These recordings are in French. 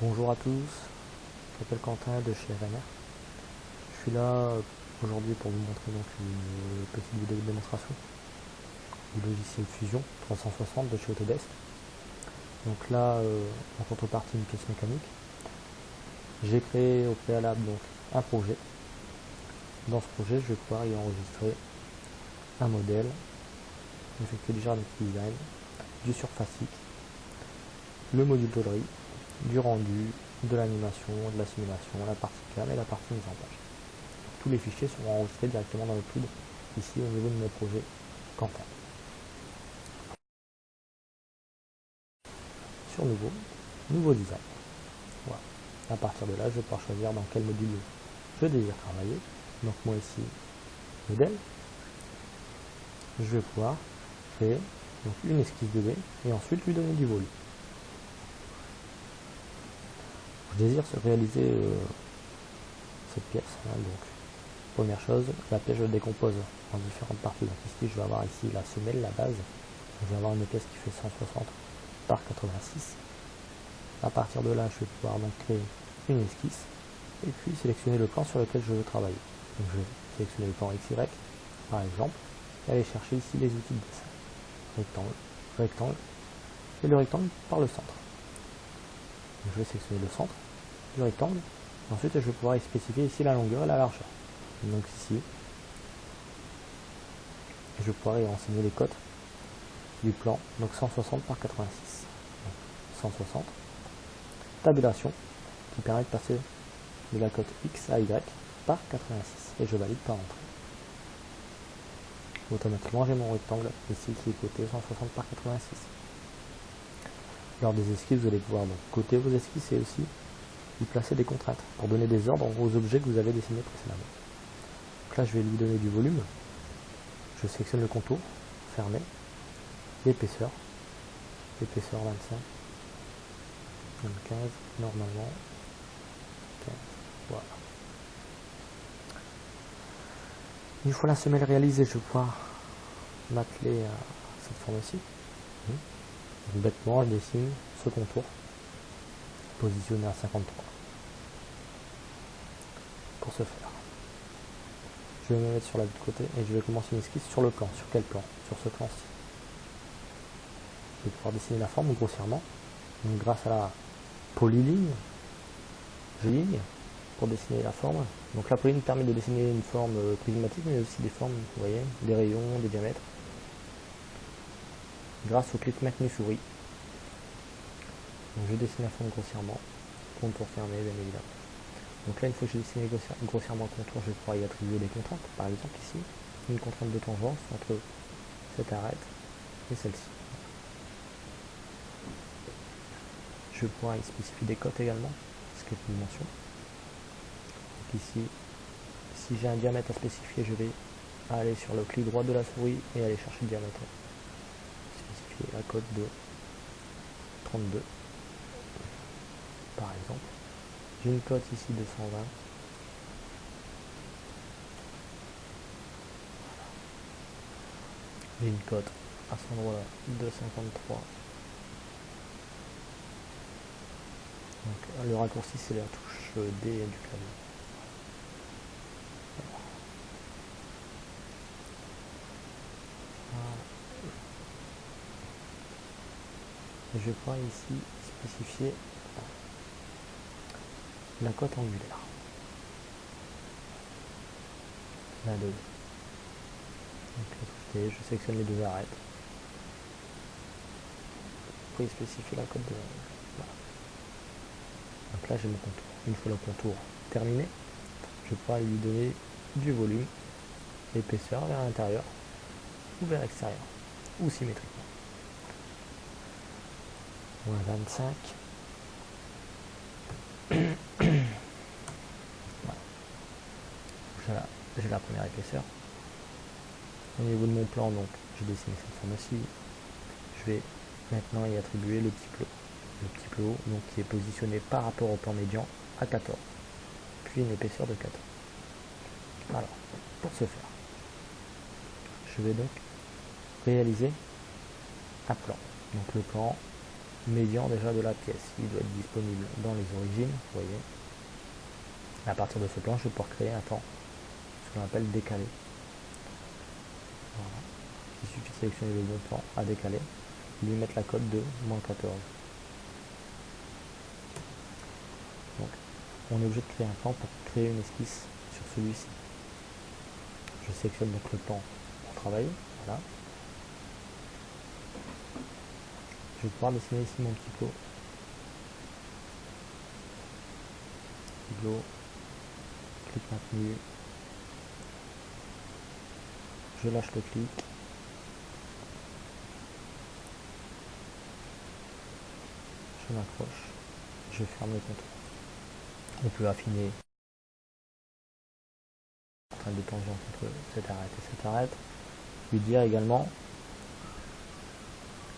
Bonjour à tous, je m'appelle Quentin de chez FNR. Je suis là aujourd'hui pour vous montrer donc une petite vidéo de démonstration du logiciel Fusion 360 de chez Autodesk. Donc là, en contrepartie une pièce mécanique, j'ai créé au préalable donc un projet. Dans ce projet, je vais pouvoir y enregistrer un modèle, effectuer du jardin design, du surfacique, le module tôlerie, du rendu, de l'animation, de la simulation, la partie cam et la partie mise en page. Tous les fichiers seront enregistrés directement dans le cloud, ici au niveau de mon projet Quentin. Sur nouveau design. Voilà. À partir de là, je vais pouvoir choisir dans quel module je désire travailler. Donc moi ici, modèle. Je vais pouvoir créer donc une esquisse 2D et ensuite lui donner du volume. Je désire réaliser cette pièce. Donc, première chose, la pièce je la décompose en différentes parties. Donc ici, je vais avoir ici la semelle, la base. Donc, je vais avoir une pièce qui fait 160 par 86. À partir de là, je vais pouvoir donc créer une esquisse et puis sélectionner le plan sur lequel je veux travailler. Donc je vais sélectionner le plan XY par exemple et aller chercher ici les outils de dessin. Rectangle, rectangle et le rectangle par le centre. Donc, je vais sélectionner le centre du rectangle. Ensuite, je vais pouvoir spécifier ici la longueur et la largeur. Donc ici, je vais pouvoir y renseigner les cotes du plan, donc 160 par 86. Donc, 160. Tabulation, qui permet de passer de la cote X à Y par 86. Et je valide par entrée. Automatiquement, j'ai mon rectangle ici qui est coté 160 par 86. Lors des esquisses, vous allez pouvoir donc coter vos esquisses et aussi y placer des contraintes pour donner des ordres aux objets que vous avez dessinés précédemment. Donc là, je vais lui donner du volume. Je sélectionne le contour, fermé, l'épaisseur, 25, 15, normalement, 15, voilà. Une fois la semelle réalisée, je vais pouvoir m'atteler à cette forme-ci. Bêtement, je dessine ce contour, positionné à 53. Pour ce faire, je vais me mettre sur la de côté et je vais commencer une esquisse sur le plan. Sur quel plan? Sur ce plan-ci. Je vais pouvoir dessiner la forme grossièrement. Donc grâce à la polyligne, je ligne pour dessiner la forme. Donc la polyligne permet de dessiner une forme prismatique, mais aussi des formes, vous voyez, des rayons, des diamètres. Grâce au clic maintenu souris. Donc je dessine la forme grossièrement, contour fermé bien évidemment. Donc là, une fois que j'ai dessiné grossièrement le contour, je vais pouvoir y attribuer des contraintes. Par exemple ici, une contrainte de tangence entre cette arête et celle-ci. Je vais pouvoir y spécifier des cotes également, ce qui est une dimension. Donc ici, si j'ai un diamètre à spécifier, je vais aller sur le clic droit de la souris et aller chercher le diamètre. Spécifier la cote de 32, par exemple. J'ai une cote ici de 120. J'ai une cote à cet endroit-là de 53. Donc le raccourci c'est la touche D du clavier. Et je vais pouvoir ici spécifier la cote angulaire. La 2. Donc la touche D, je sélectionne les deux arêtes. Pour y spécifier la cote de l'angle. Voilà. Donc là j'ai mon contour. Une fois le contour terminé, je vais pouvoir lui donner du volume, l'épaisseur vers l'intérieur ou vers l'extérieur, ou symétriquement. Moins 25. Voilà. J'ai la première épaisseur. Au niveau de mon plan, donc, j'ai dessiné cette forme-ci. Je vais maintenant y attribuer le petit plot. Le petit plot, donc, qui est positionné par rapport au plan médian à 14. Puis une épaisseur de 14. Alors, pour ce faire, je vais donc réaliser un plan. Donc le plan, médian déjà de la pièce. Il doit être disponible dans les origines, vous voyez. À partir de ce plan, je vais pouvoir créer un temps, ce qu'on appelle décalé. Voilà. Il suffit de sélectionner le bon plan à décaler, lui mettre la cote de -14. Donc, on est obligé de créer un plan pour créer une esquisse sur celui-ci. Je sélectionne donc le plan pour travailler, voilà. Je vais pouvoir dessiner ici mon petit plot. Clic maintenu. Je lâche le clic. Je m'accroche. Je ferme le contour. On peut affiner de tangente entre cette arête et cette arête. Lui dire également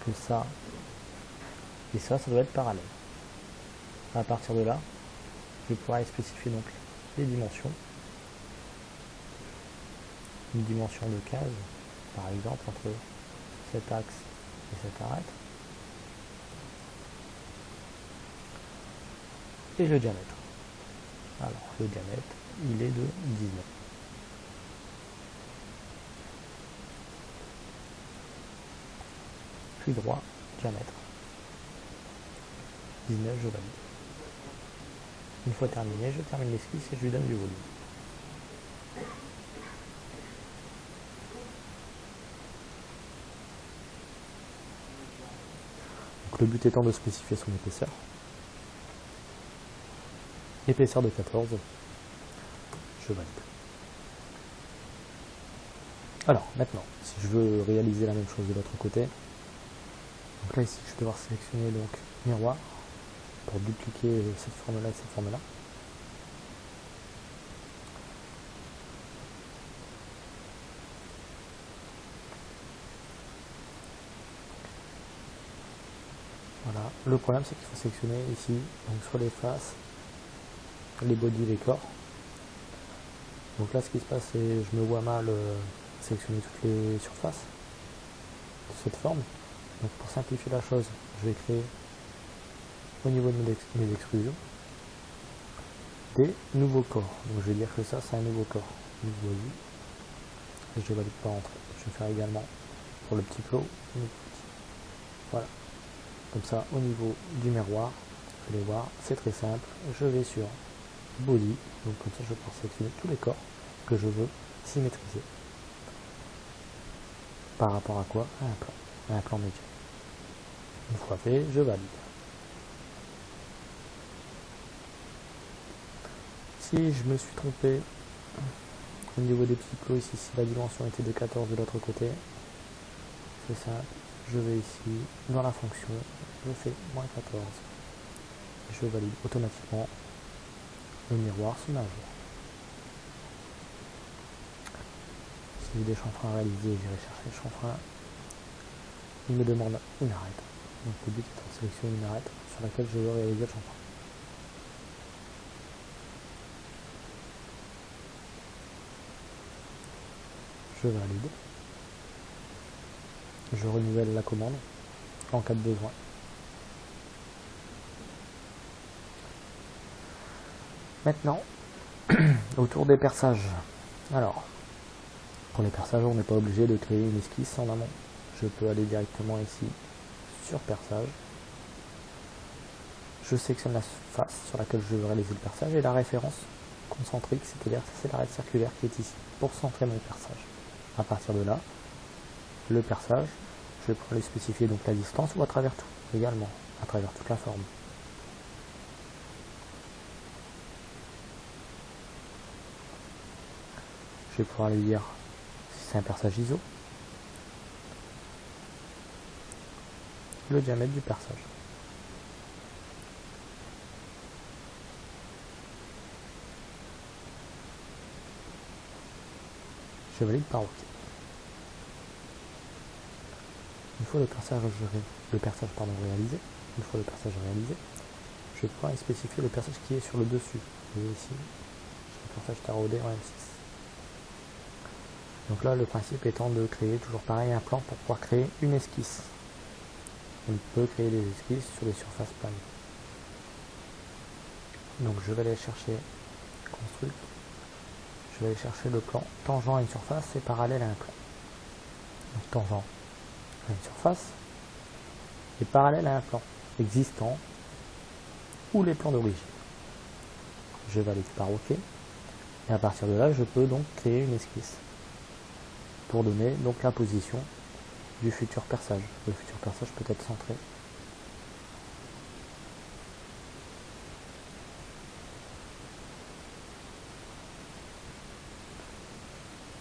que ça et ça doit être parallèle. À partir de là, je vais pouvoir spécifier donc les dimensions. Une dimension de 15, par exemple, entre cet axe et cette arête. Et le diamètre. Alors, le diamètre, il est de 19. Puis droit, diamètre. 19, je valide. Une fois terminé, je termine l'esquisse et je lui donne du volume. Donc, le but étant de spécifier son épaisseur. Épaisseur de 14, je valide. Alors, maintenant, si je veux réaliser la même chose de l'autre côté, donc là ici je vais devoir sélectionner donc miroir pour dupliquer cette forme-là et cette forme-là. Voilà, le problème c'est qu'il faut sélectionner ici, donc sur les faces, les bodies, les corps. Donc là ce qui se passe c'est que je me vois mal sélectionner toutes les surfaces de cette forme. Donc pour simplifier la chose, je vais créer au niveau de mes extrusions des nouveaux corps. Donc je vais dire que ça c'est un nouveau corps. Vous voyez, et je ne valide pas rentrer. Je vais faire également pour le petit plot. Voilà. Comme ça au niveau du miroir, vous allez voir, c'est très simple. Je vais sur body, donc comme ça je peux sélectionner tous les corps que je veux symétriser. Par rapport à quoi? À un plan médian. Une fois fait, je valide. Si je me suis trompé au niveau des petits plots ici, si la dimension était de 14 de l'autre côté, c'est simple, je vais ici dans la fonction, je fais -14. Je valide automatiquement, le miroir se met à jour. Si j'ai des chanfreins à réaliser, j'irai chercher le chanfrein. Il me demande une arête. Donc le but est de sélectionner une arête sur laquelle je veux réaliser le chanfrein. Je valide. Je renouvelle la commande en cas de besoin. Maintenant, autour des perçages. Alors, pour les perçages, on n'est pas obligé de créer une esquisse en amont. Je peux aller directement ici sur perçage. Je sélectionne la face sur laquelle je veux réaliser le perçage et la référence concentrique, c'est-à-dire c'est l'arête circulaire qui est ici pour centrer mon perçage. À partir de là, le perçage, je vais pouvoir lui spécifier donc la distance ou à travers tout également, à travers toute la forme. Je vais pouvoir lui dire si c'est un perçage ISO, le diamètre du perçage. Je valide par OK. Une fois le perçage réalisé, je vais pouvoir spécifier le perçage qui est sur le dessus. Vous voyez ici, le perçage taraudé en M6. Donc là, le principe étant de créer toujours pareil un plan pour pouvoir créer une esquisse. On peut créer des esquisses sur des surfaces planes. Donc je vais aller chercher construct, je vais aller chercher le plan tangent à une surface et parallèle à un plan. Donc tangent à une surface et parallèle à un plan existant ou les plans d'origine. Je valide par OK et à partir de là je peux donc créer une esquisse pour donner donc la position du futur perçage. Le futur perçage peut être centré.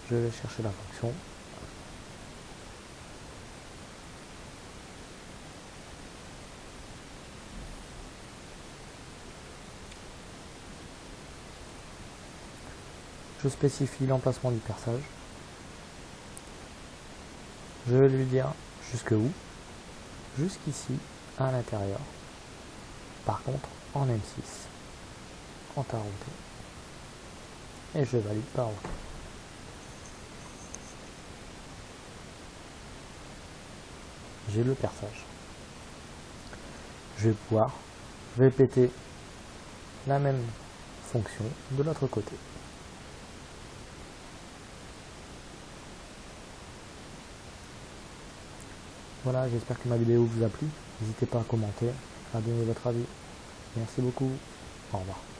Je vais chercher la fonction. Je spécifie l'emplacement du perçage. Je vais lui dire jusque où. Jusqu'ici, à l'intérieur. Par contre, en M6, en taroté. Et je valide par OK. J'ai le perçage. Je vais pouvoir répéter la même fonction de l'autre côté. Voilà, j'espère que ma vidéo vous a plu. N'hésitez pas à commenter, à donner votre avis. Merci beaucoup. Au revoir.